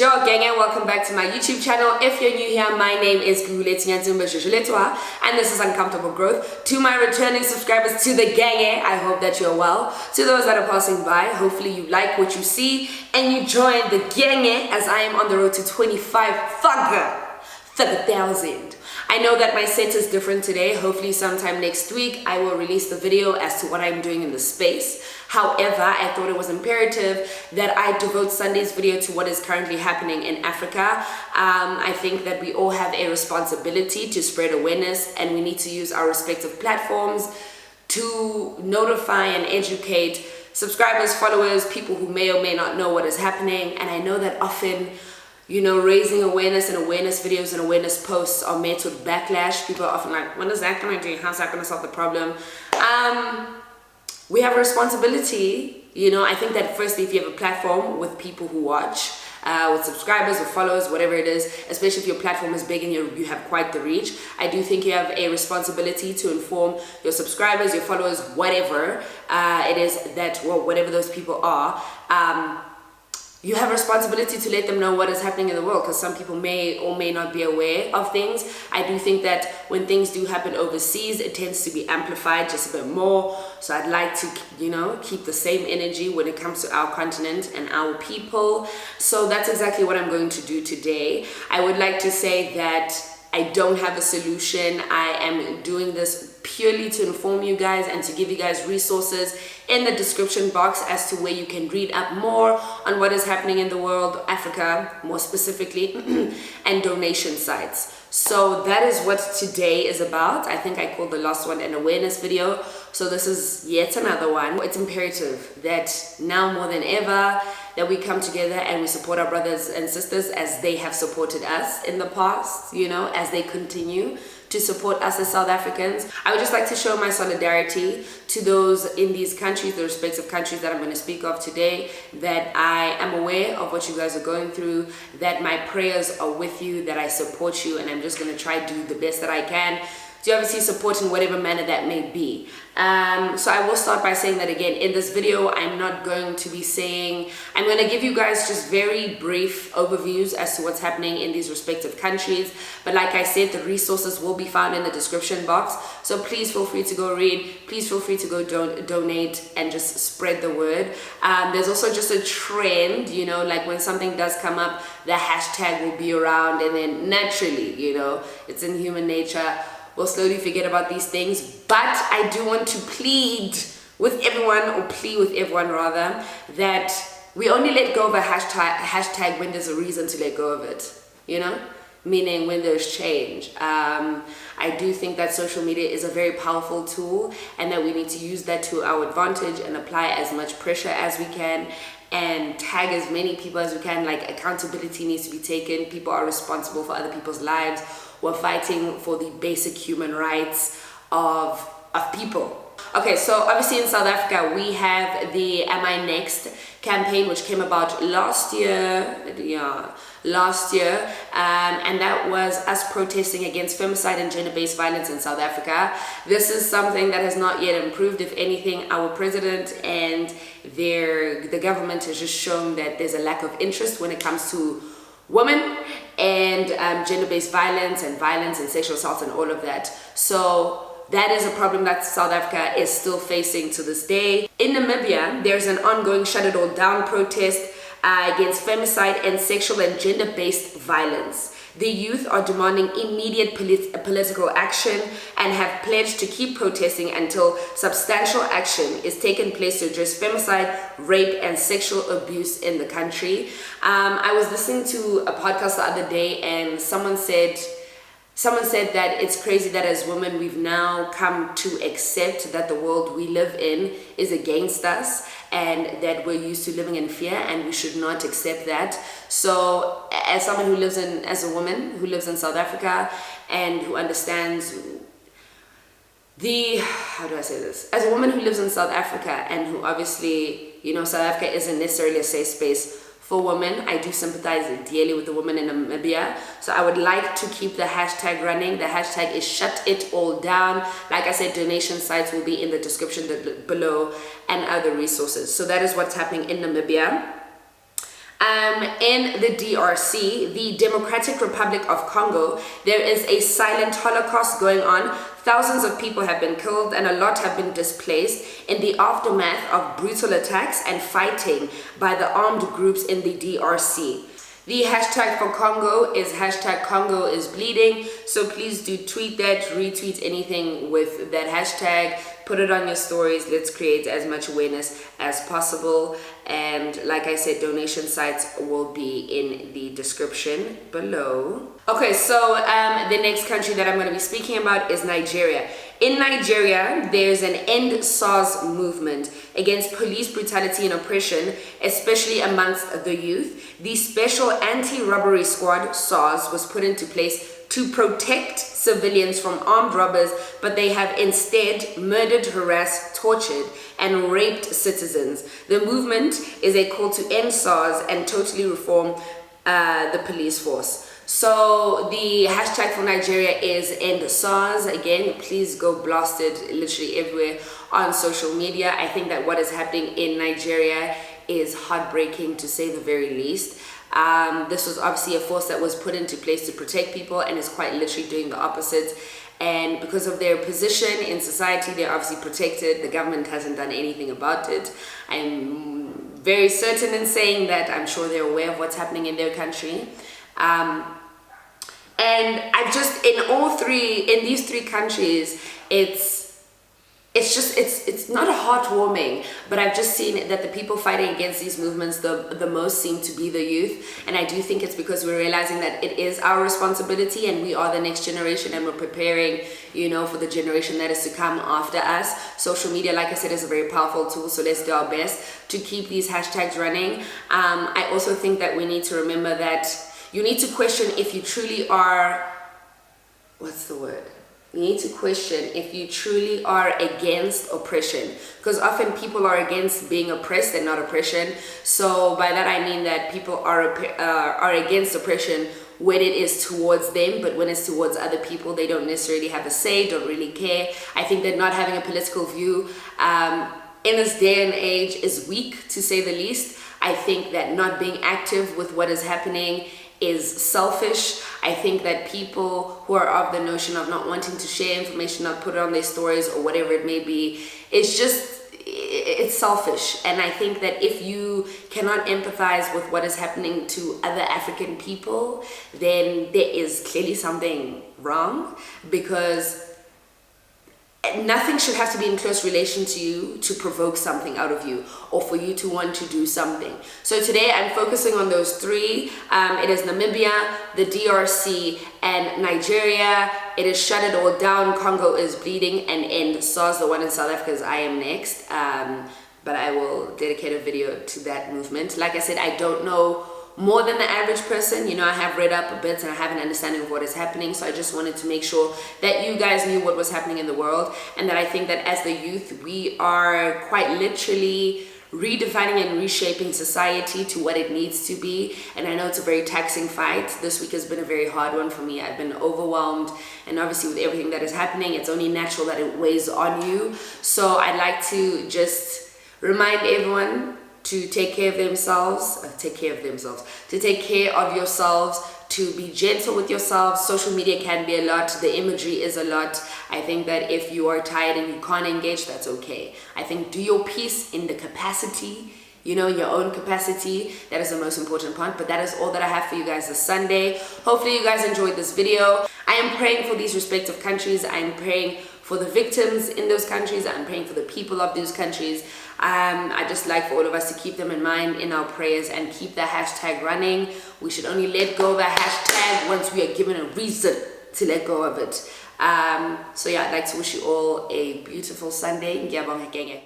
Sho Genge, welcome back to my YouTube channel. If you're new here, my name is Kuhuletsinyanzumba, and this is Uncomfortable Growth. To my returning subscribers to the Genge, I hope that you're well. To those that are passing by, hopefully you like what you see and you join the Genge as I am on the road to 25,000. I know that my set is different today. Hopefully sometime next week I will release the video as to what I'm doing in the space. However, I thought it was imperative that I devote Sunday's video to what is currently happening in Africa. I think that we all have a responsibility to spread awareness, and we need to use our respective platforms to notify and educate subscribers, followers, people who may or may not know what is happening. And I know that often, you know, raising awareness and awareness videos and awareness posts are met with backlash. People are often like, when is that going to do? How's that going to solve the problem? We have a responsibility, you know. I think that firstly, if you have a platform with people who watch, with subscribers or followers, whatever it is, especially if your platform is big and you have quite the reach, I do think you have a responsibility to inform your subscribers, your followers, whatever it is that, well, whatever those people are, you have a responsibility to let them know what is happening in the world, because some people may or may not be aware of things. I do think that when things do happen overseas, it tends to be amplified just a bit more. So I'd like to, you know, keep the same energy when it comes to our continent and our people. So that's exactly what I'm going to do today. I would like to say that I don't have a solution. I am doing this purely to inform you guys and to give you guys resources in the description box as to where you can read up more on what is happening in the world, Africa more specifically, and donation sites. So that is what today is about. I think I called the last one an awareness video. So this is yet another one. It's imperative that now more than ever that we come together and we support our brothers and sisters as they have supported us in the past, you know, as they continue to support us as South Africans. I would just like to show my solidarity to those in these countries, the respective countries that I'm going to speak of today, that I am aware of what you guys are going through, that my prayers are with you, that I support you, and I'm just going to try to do the best that I can to obviously support in whatever manner that may be. So I will start by saying that again, in this video, I'm not going to be saying, I'm going to give you guys just very brief overviews as to what's happening in these respective countries. But like I said, the resources will be found in the description box. So please feel free to go read. Please feel free to go donate and just spread the word. There's also just a trend, you know, like when something does come up, the hashtag will be around, and then naturally, you know, it's in human nature, we'll slowly forget about these things. But I do want to plead with everyone, or plea with everyone rather, that we only let go of a hashtag when there's a reason to let go of it, you know, meaning when there's change. I do think that social media is a very powerful tool, and that we need to use that to our advantage and apply as much pressure as we can and tag as many people as we can. Like, accountability needs to be taken. People are responsible for other people's lives. We're fighting for the basic human rights of people. Okay, so obviously in South Africa we have the Am I Next campaign, which came about last year, and that was us protesting against femicide and gender-based violence in South Africa. This is something that has not yet improved. If anything, our president and the government has just shown that there's a lack of interest when it comes to women and gender-based violence and sexual assault and all of that. So that is a problem that South Africa is still facing to this day. In Namibia, there's an ongoing Shut It All Down protest against femicide and sexual and gender-based violence. The youth are demanding immediate political action and have pledged to keep protesting until substantial action is taken place to address femicide, rape, and sexual abuse in the country. I was listening to a podcast the other day, and someone said that it's crazy that as women we've now come to accept that the world we live in is against us, and that we're used to living in fear, and we should not accept that. So as someone who lives as a woman who lives in South Africa and who understands how do I say this? As a woman who lives in South Africa and who obviously, you know, South Africa isn't necessarily a safe space for women. I do sympathize dearly with the women in Namibia. So I would like to keep the hashtag running. The hashtag is Shut It All Down. Like I said, donation sites will be in the description below and other resources. So that is what's happening in Namibia. In the DRC, the Democratic Republic of Congo, there is a silent Holocaust going on. Thousands of people have been killed and a lot have been displaced in the aftermath of brutal attacks and fighting by the armed groups in the DRC. The hashtag for Congo is hashtag Congo is bleeding. So please do tweet that, retweet anything with that hashtag, put it on your stories. Let's create as much awareness as possible. And like I said, donation sites will be in the description below. Okay, so the next country that I'm going to be speaking about is Nigeria. In Nigeria, there's an End SARS movement against police brutality and oppression, especially amongst the youth. The Special Anti-Robbery Squad, SARS, was put into place to protect civilians from armed robbers, but they have instead murdered, harassed, tortured, and raped citizens. The movement is a call to end SARS and totally reform the police force. So the hashtag for Nigeria is End SARS. Again, please go blast it literally everywhere on social media. I think that what is happening in Nigeria is heartbreaking, to say the very least. This was obviously a force that was put into place to protect people and is quite literally doing the opposite. And because of their position in society, they're obviously protected. The government hasn't done anything about it. I'm very certain in saying that I'm sure they're aware of what's happening in their country. And I just, in these three countries, it's not a heartwarming, but I've just seen that the people fighting against these movements the most seem to be the youth. And I do think it's because we're realizing that it is our responsibility and we are the next generation, and we're preparing, for the generation that is to come after us. Social media, like I said, is a very powerful tool, so let's do our best to keep these hashtags running. I also think that we need to remember that you need to question if you truly are, you need to question if you truly are against oppression, because often people are against being oppressed and not oppression. So by that I mean that people are against oppression when it is towards them, but when it's towards other people, they don't necessarily have a say, don't really care. I think that not having a political view in this day and age is weak, to say the least. I think that not being active with what is happening is selfish. I think that people who are of the notion of not wanting to share information, not put it on their stories or whatever it may be, it's selfish. And I think that if you cannot empathize with what is happening to other African people, then there is clearly something wrong, because nothing should have to be in close relation to you to provoke something out of you or for you to want to do something. So today I'm focusing on those three. It is Namibia, the DRC, and Nigeria. It is Shut It All Down, Congo is Bleeding, and End SARS, the one in South Africa's I Am Next. But I will dedicate a video to that movement. Like I said, I don't know more than the average person. I have read up a bit and I have an understanding of what is happening, so I just wanted to make sure that you guys knew what was happening in the world, and that I think that as the youth we are quite literally redefining and reshaping society to what it needs to be. And I know it's a very taxing fight. This week has been a very hard one for me. I've been overwhelmed, and obviously with everything that is happening, it's only natural that it weighs on you. So I'd like to just remind everyone to take care of themselves, to take care of yourselves, to be gentle with yourselves. Social media can be a lot. The imagery is a lot. I think that if you are tired and you can't engage, that's okay. I think do your piece in the capacity, your own capacity. That is the most important part. But that is all that I have for you guys this Sunday. Hopefully you guys enjoyed this video. I am praying for these respective countries. I am praying for the victims in those countries. I'm praying for the people of those countries. I just like for all of us to keep them in mind in our prayers and keep the hashtag running. We should only let go of the hashtag once we are given a reason to let go of it. So yeah, I'd like to wish you all a beautiful Sunday. Sho Genge.